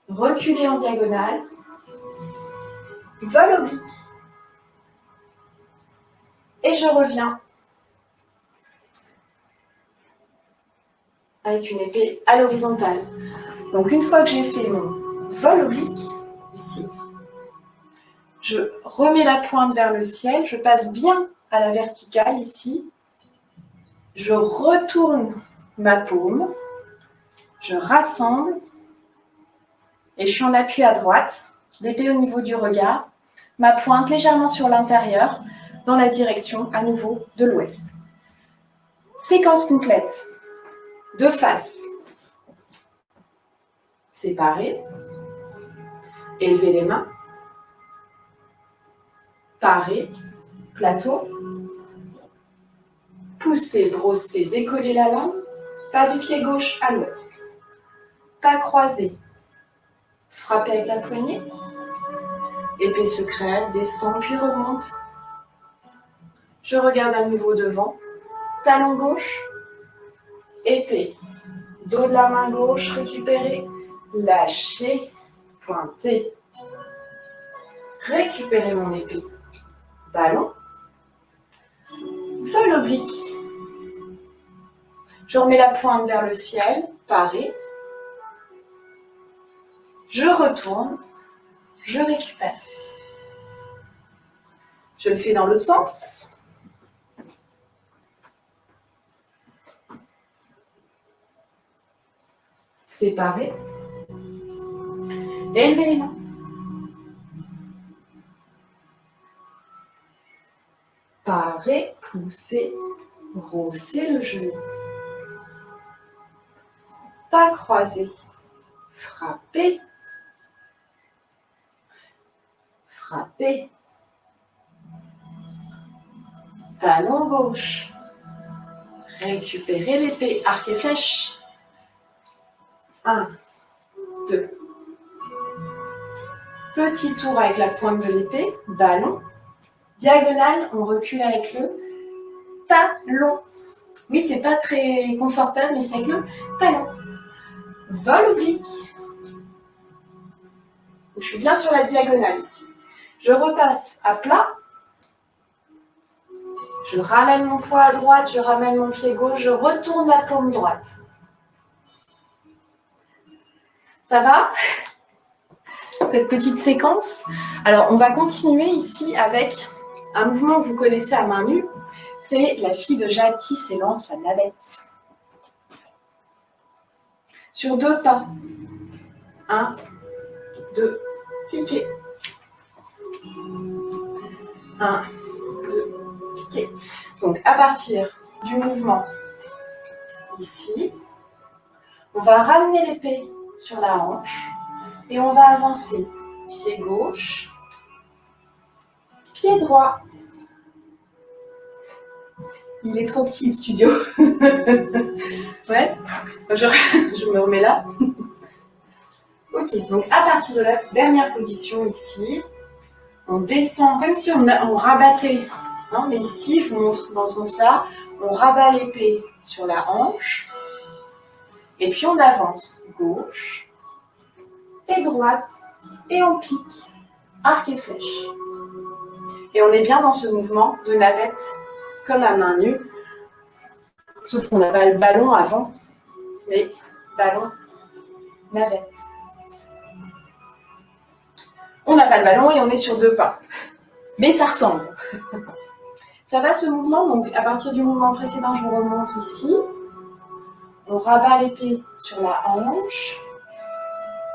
reculez en diagonale, vol oblique. Et je reviens avec une épée à l'horizontale. Donc une fois que j'ai fait mon vol oblique, ici, je remets la pointe vers le ciel, je passe bien à la verticale ici, je retourne ma paume, je rassemble et je suis en appui à droite, l'épée au niveau du regard, ma pointe légèrement sur l'intérieur, dans la direction à nouveau de l'ouest. Séquence complète, de face, séparer, élever les mains, parer, plateau, pousser, brosser, décoller la langue, pas du pied gauche à l'ouest, pas croisé, frapper avec la poignée, épée secrète, descend puis remonte, je regarde à nouveau devant, talon gauche, épée, dos de la main gauche, récupérer, lâcher, pointer, récupérer mon épée, ballon, vol oblique. Je remets la pointe vers le ciel, parer, je retourne, je récupère. Je le fais dans l'autre sens. Séparer. Élevez les mains. Parer, pousser, brosser le genou. Pas croiser. Frapper. Frapper. Talon gauche. Récupérez l'épée, arc et flèche. 1, 2. Petit tour avec la pointe de l'épée, ballon. Diagonale, on recule avec le talon. Oui, c'est pas très confortable, mais c'est avec le talon. Vol oblique. Je suis bien sur la diagonale ici. Je repasse à plat. Je ramène mon poids à droite, je ramène mon pied gauche, je retourne la paume droite. Ça va? Cette petite séquence. Alors, on va continuer ici avec un mouvement que vous connaissez à main nue. C'est la fille de Jade qui s'élance la navette. Sur 2 pas. 1, 2, piqué. 1, 2, piqué. Donc, à partir du mouvement ici, on va ramener l'épée sur la hanche et on va avancer. Pied gauche, pied droit. Il est trop petit le studio. Ouais, je me remets là. Ok, donc à partir de la dernière position ici, on descend comme si on rabattait. Hein, mais ici, je vous montre dans ce sens-là, on rabat l'épée sur la hanche et puis on avance gauche et droite et on pique, arc et flèche. Et on est bien dans ce mouvement de navette comme à main nue, sauf qu'on n'a pas le ballon avant, mais ballon, navette. On n'a pas le ballon et on est sur 2 pas. Mais ça ressemble. Ça va ce mouvement, donc à partir du mouvement précédent, je vous remontre ici. On rabat l'épée sur la hanche.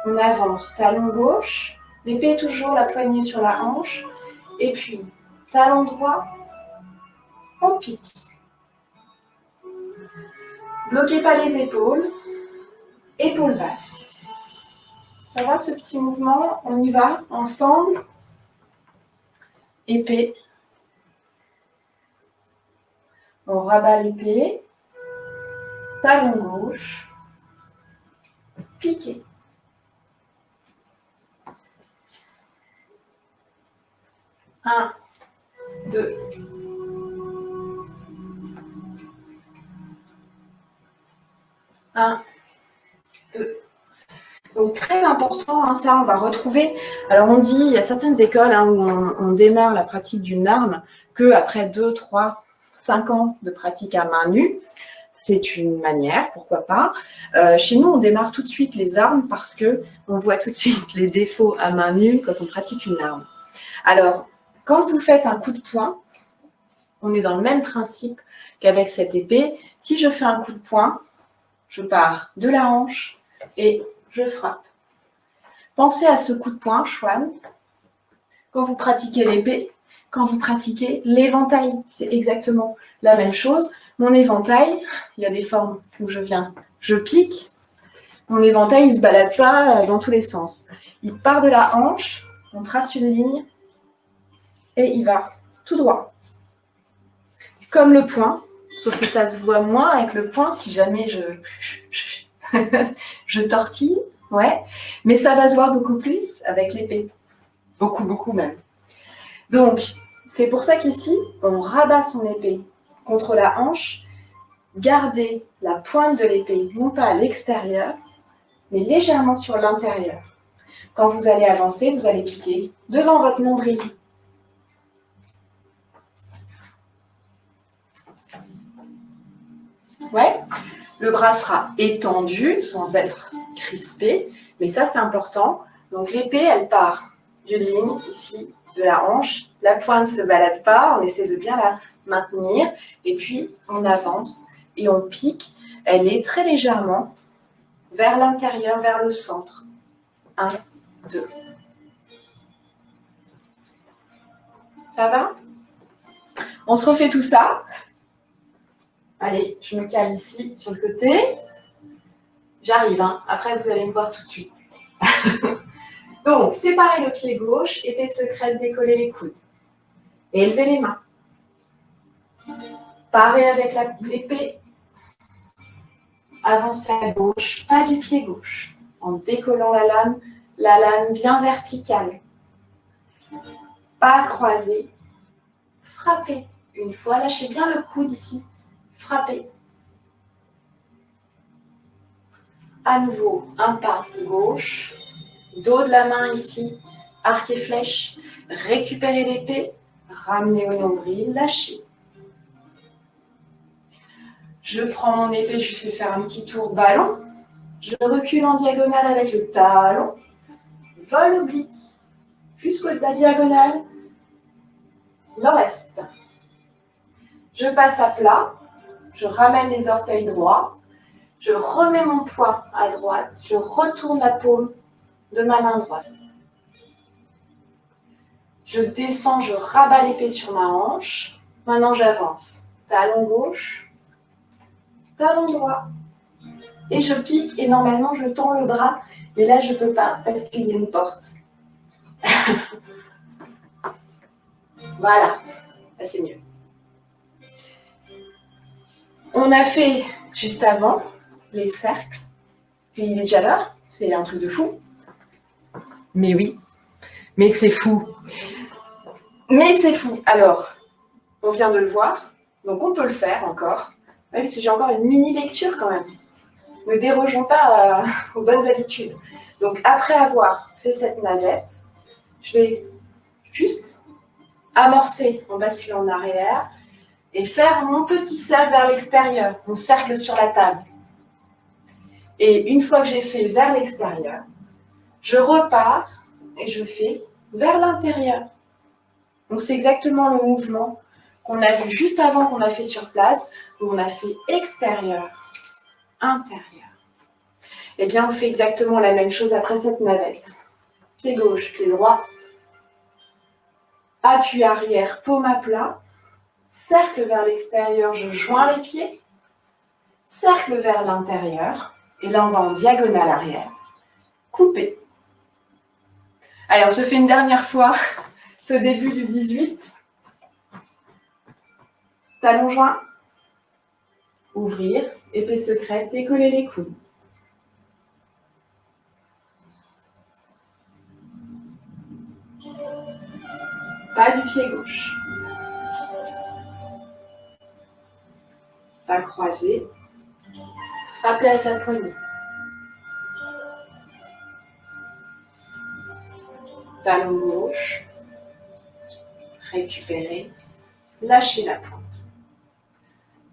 On avance talon gauche. L'épée toujours, la poignée sur la hanche. Et puis, talon droit, on pique. Bloquez pas les épaules. Épaules basses. Ça va ce petit mouvement? On y va ensemble. Épée. On rabat l'épée, talon gauche, piqué. Un, deux. Un, deux. Donc très important, hein, ça on va retrouver. Alors on dit, il y a certaines écoles hein, où on démarre la pratique d'une arme qu'après 2, 3, 5 ans de pratique à main nue. C'est une manière, pourquoi pas. Chez nous, on démarre tout de suite les armes parce qu'on voit tout de suite les défauts à main nue quand on pratique une arme. Alors, quand vous faites un coup de poing, on est dans le même principe qu'avec cette épée. Si je fais un coup de poing, je pars de la hanche et je frappe. Pensez à ce coup de poing, Chouane, quand vous pratiquez l'épée, quand vous pratiquez l'éventail. C'est exactement la même chose. Mon éventail, il y a des formes où je pique. Mon éventail, il ne se balade pas dans tous les sens. Il part de la hanche, on trace une ligne et il va tout droit. Comme le poing, sauf que ça se voit moins avec le poing si jamais je tortille, ouais. Mais ça va se voir beaucoup plus avec l'épée. Beaucoup, beaucoup même. Donc, c'est pour ça qu'ici, on rabat son épée contre la hanche. Gardez la pointe de l'épée, non pas à l'extérieur, mais légèrement sur l'intérieur. Quand vous allez avancer, vous allez piquer devant votre nombril. Ouais, le bras sera étendu sans être crispé, mais ça c'est important. Donc l'épée, elle part d'une ligne ici de la hanche. La pointe ne se balade pas, on essaie de bien la maintenir. Et puis on avance et on pique. Elle est très légèrement vers l'intérieur, vers le centre. 1, 2. Ça va? On se refait tout ça. Allez, je me cale ici sur le côté. J'arrive, hein. Après vous allez me voir tout de suite. Donc, séparez le pied gauche, épée secrète, décollez les coudes. Et élevez les mains. Parez avec l'épée. Avancez à gauche, pas du pied gauche. En décollant la lame bien verticale. Pas croisé. Frappez. Une fois, lâchez bien le coude ici. Frappez. À nouveau, un pas gauche. Dos de la main ici. Arc et flèche. Récupérez l'épée. Ramenez au nombril. Lâchez. Je prends mon épée, je fais faire un petit tour ballon. Je recule en diagonale avec le talon. Vol oblique. Jusqu'au de la diagonale. Nord-est. Je passe à plat. Je ramène les orteils droits. Je remets mon poids à droite. Je retourne la paume de ma main droite. Je descends, je rabats l'épée sur ma hanche. Maintenant, j'avance. Talon gauche. Talon droit. Et je pique et normalement, je tends le bras. Mais là, je ne peux pas parce qu'il y a une porte. Voilà. Là, c'est mieux. On a fait juste avant les cercles. Il est déjà l'heure. C'est un truc de fou. Mais oui. Mais c'est fou. Mais c'est fou. Alors, on vient de le voir. Donc, on peut le faire encore. Même si j'ai encore une mini-lecture quand même. Ne dérogeons pas aux bonnes habitudes. Donc, après avoir fait cette navette, je vais juste amorcer en basculant en arrière et faire mon petit cercle vers l'extérieur, mon cercle sur la table. Et une fois que j'ai fait vers l'extérieur, je repars et je fais vers l'intérieur. Donc, c'est exactement le mouvement qu'on a vu juste avant qu'on a fait sur place, où on a fait extérieur, intérieur. Eh bien, on fait exactement la même chose après cette navette. Pied gauche, pied droit. Appui arrière, paume à plat. Cercle vers l'extérieur, je joins les pieds. Cercle vers l'intérieur. Et là, on va en diagonale arrière. Couper. Allez, on se fait une dernière fois ce début du 18. Talon joint. Ouvrir, épée secrète, décoller les coudes. Pas du pied gauche. Pas croisé. Frapper avec la poignée. Talon gauche. Récupérer. Lâcher la pointe.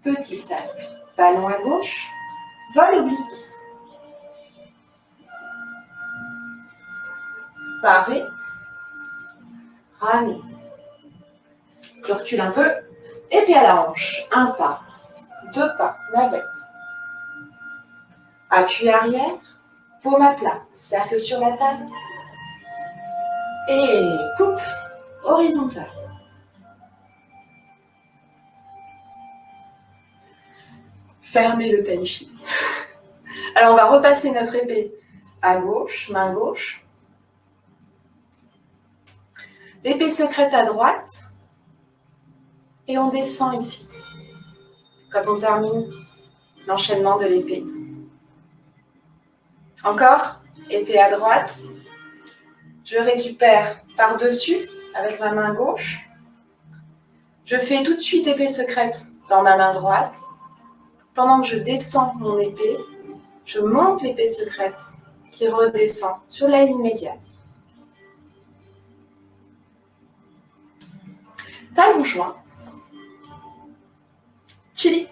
Petit cercle. Ballon à gauche. Vol oblique. Parer. Ramener. Je recule un peu. Épée à la hanche. Un pas. Deux pas. Navette. Appui arrière. Paume à plat. Cercle sur la table. Et coupe horizontale. Fermez le tai chi. Alors on va repasser notre épée à gauche, main gauche. L'épée secrète à droite. Et on descend ici. Quand on termine l'enchaînement de l'épée. Encore, épée à droite. Je récupère par-dessus avec ma main gauche. Je fais tout de suite épée secrète dans ma main droite. Pendant que je descends mon épée, je monte l'épée secrète qui redescend sur la ligne médiane. Talon joint. Chili.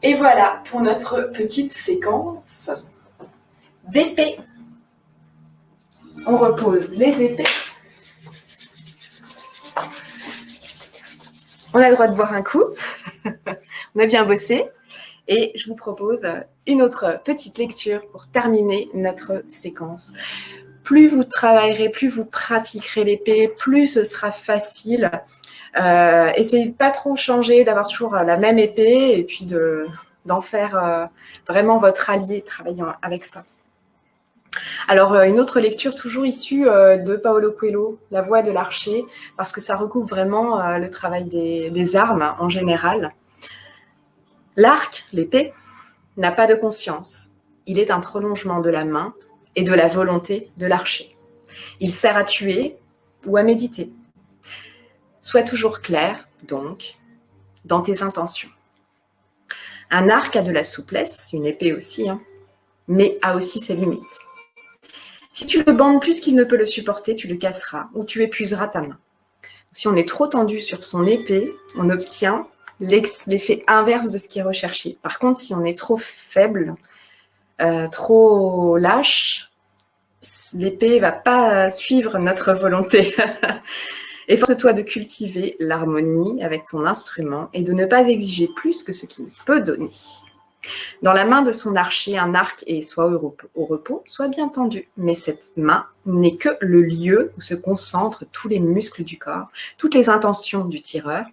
Et voilà pour notre petite séquence d'épées. On repose les épées. On a le droit de boire un coup. On a bien bossé. Et je vous propose une autre petite lecture pour terminer notre séquence. Plus vous travaillerez, plus vous pratiquerez l'épée, plus ce sera facile. Essayez de pas trop changer, d'avoir toujours la même épée et puis d'en faire vraiment votre allié, travaillant avec ça. Alors, une autre lecture toujours issue de Paulo Coelho, La Voix de l'archer, parce que ça recoupe vraiment le travail des armes en général. L'arc, l'épée, n'a pas de conscience. Il est un prolongement de la main et de la volonté de l'archer. Il sert à tuer ou à méditer. Sois toujours clair, donc, dans tes intentions. Un arc a de la souplesse, une épée aussi, mais a aussi ses limites. Si tu le bandes plus qu'il ne peut le supporter, tu le casseras ou tu épuiseras ta main. Si on est trop tendu sur son épée, on obtient l'effet inverse de ce qui est recherché. Par contre, si on est trop faible, trop lâche, l'épée ne va pas suivre notre volonté. Efforce-toi de cultiver l'harmonie avec ton instrument et de ne pas exiger plus que ce qu'il peut donner. Dans la main de son archer, un arc est soit au repos, soit bien tendu. Mais cette main n'est que le lieu où se concentrent tous les muscles du corps, toutes les intentions du tireur,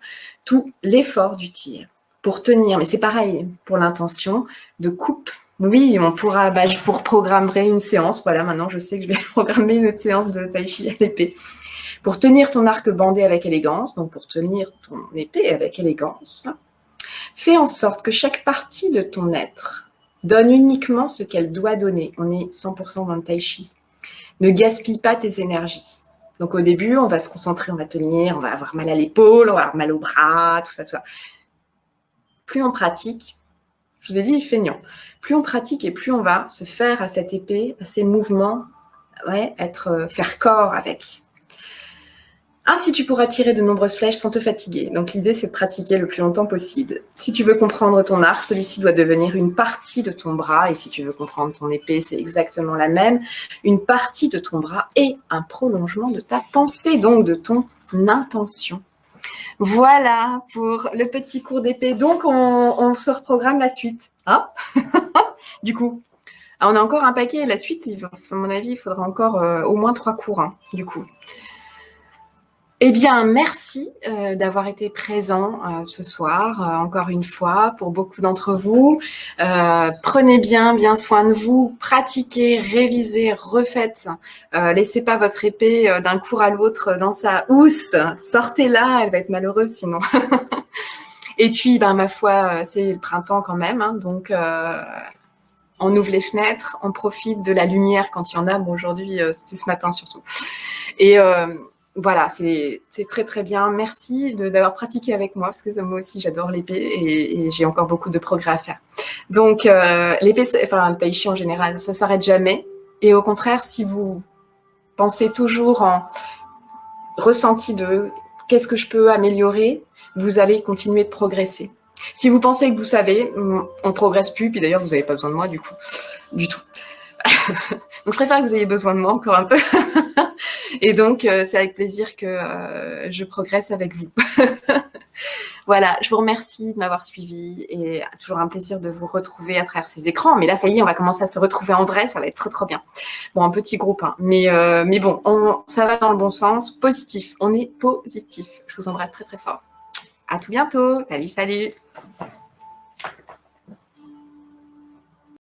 tout l'effort du tir. Pour tenir, mais c'est pareil pour l'intention de coupe. Oui, on pourra, je vous reprogrammerai une séance. Voilà, maintenant je sais que je vais programmer une autre séance de tai chi à l'épée. Pour tenir ton arc bandé avec élégance, donc pour tenir ton épée avec élégance, fais en sorte que chaque partie de ton être donne uniquement ce qu'elle doit donner. On est 100% dans le tai chi. Ne gaspille pas tes énergies. Donc au début, on va se concentrer, on va tenir, on va avoir mal à l'épaule, on va avoir mal au bras, tout ça, tout ça. Plus on pratique, je vous ai dit feignant, plus on pratique et plus on va se faire à cette épée, à ces mouvements, faire corps avec. Ainsi, tu pourras tirer de nombreuses flèches sans te fatiguer. Donc l'idée, c'est de pratiquer le plus longtemps possible. Si tu veux comprendre ton arc, celui-ci doit devenir une partie de ton bras. Et si tu veux comprendre ton épée, c'est exactement la même. Une partie de ton bras et un prolongement de ta pensée, donc de ton intention. Voilà pour le petit cours d'épée. Donc, on se reprogramme la suite. Du coup, on a encore un paquet. La suite, à mon avis, il faudra encore au moins 3 cours, du coup. Eh bien, merci d'avoir été présent ce soir, encore une fois, pour beaucoup d'entre vous. Prenez bien soin de vous, pratiquez, révisez, refaites. Laissez pas votre épée d'un cours à l'autre dans sa housse. Sortez-la, elle va être malheureuse sinon. Et puis, ben, ma foi, c'est le printemps quand même, hein, donc on ouvre les fenêtres, on profite de la lumière quand il y en a. Bon, aujourd'hui, c'était ce matin surtout. Et voilà, c'est très bien. Merci d'avoir pratiqué avec moi, parce que moi aussi, j'adore l'épée et j'ai encore beaucoup de progrès à faire. Donc, l'épée, enfin, le tai chi en général, ça s'arrête jamais. Et au contraire, si vous pensez toujours en ressenti de qu'est-ce que je peux améliorer, vous allez continuer de progresser. Si vous pensez que vous savez, on progresse plus, puis d'ailleurs, vous n'avez pas besoin de moi, du coup, du tout. Donc, je préfère que vous ayez besoin de moi encore un peu. Et donc, c'est avec plaisir que je progresse avec vous. Voilà, je vous remercie de m'avoir suivi et toujours un plaisir de vous retrouver à travers ces écrans. Mais là, ça y est, on va commencer à se retrouver en vrai, ça va être trop bien. Bon, un petit groupe, hein. Mais bon, ça va dans le bon sens, positif. On est positif. Je vous embrasse très fort. À tout bientôt. Salut.